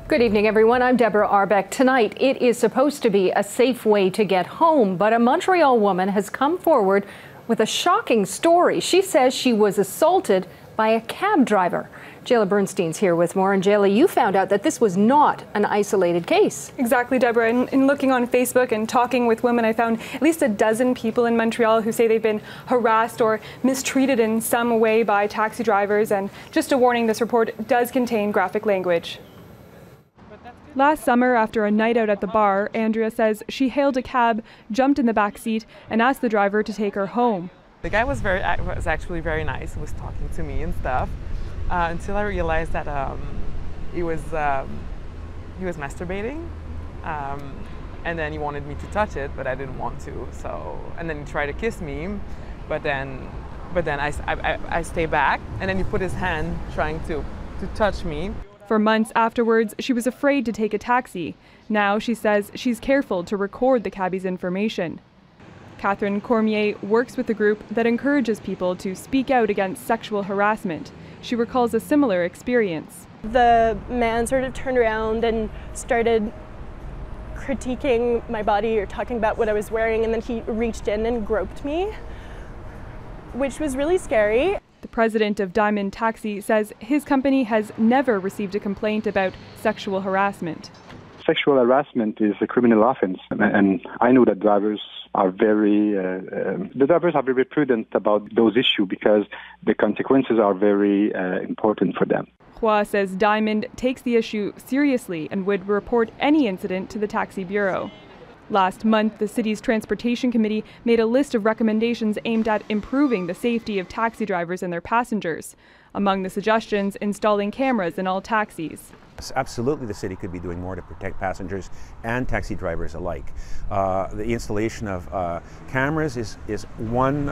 Good evening, everyone. I'm Deborah Arbeck. Tonight, it is supposed to be a safe way to get home, but a Montreal woman has come forward with a shocking story. She says she was assaulted by a cab driver. Jayla Bernstein's here with more. And Jayla, you found out that this was not an isolated case. Exactly, Deborah. In looking on Facebook and talking with women, I found at least a dozen people in Montreal who say they've been harassed or mistreated in some way by taxi drivers. And just a warning, this report does contain graphic language. Last summer, after a night out at the bar, Andrea says she hailed a cab, jumped in the back seat, and asked the driver to take her home. The guy was actually very nice. He was talking to me and stuff until I realized that he was masturbating, and then he wanted me to touch it, but I didn't want to. So, and then he tried to kiss me, but then I stay back, and then he put his hand trying to touch me. For months afterwards, she was afraid to take a taxi. Now she says she's careful to record the cabbie's information. Catherine Cormier works with a group that encourages people to speak out against sexual harassment. She recalls a similar experience. The man sort of turned around and started critiquing my body or talking about what I was wearing, and then he reached in and groped me, which was really scary. The president of Diamond Taxi says his company has never received a complaint about sexual harassment. Sexual harassment is a criminal offense, and I know that drivers are very prudent about those issues because the consequences are very important for them. Hua says Diamond takes the issue seriously and would report any incident to the Taxi Bureau. Last month, the city's Transportation Committee made a list of recommendations aimed at improving the safety of taxi drivers and their passengers. Among the suggestions, installing cameras in all taxis. Absolutely, the city could be doing more to protect passengers and taxi drivers alike. The installation of cameras is one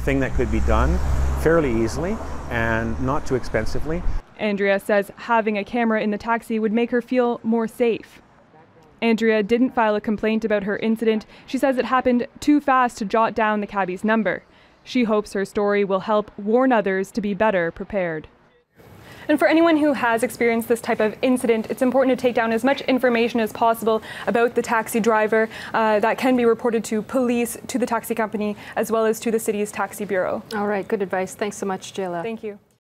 thing that could be done fairly easily and not too expensively. Andrea says having a camera in the taxi would make her feel more safe. Andrea didn't file a complaint about her incident. She says it happened too fast to jot down the cabbie's number. She hopes her story will help warn others to be better prepared. And for anyone who has experienced this type of incident, it's important to take down as much information as possible about the taxi driver that can be reported to police, to the taxi company, as well as to the city's taxi bureau. All right, good advice. Thanks so much, Jayla. Thank you.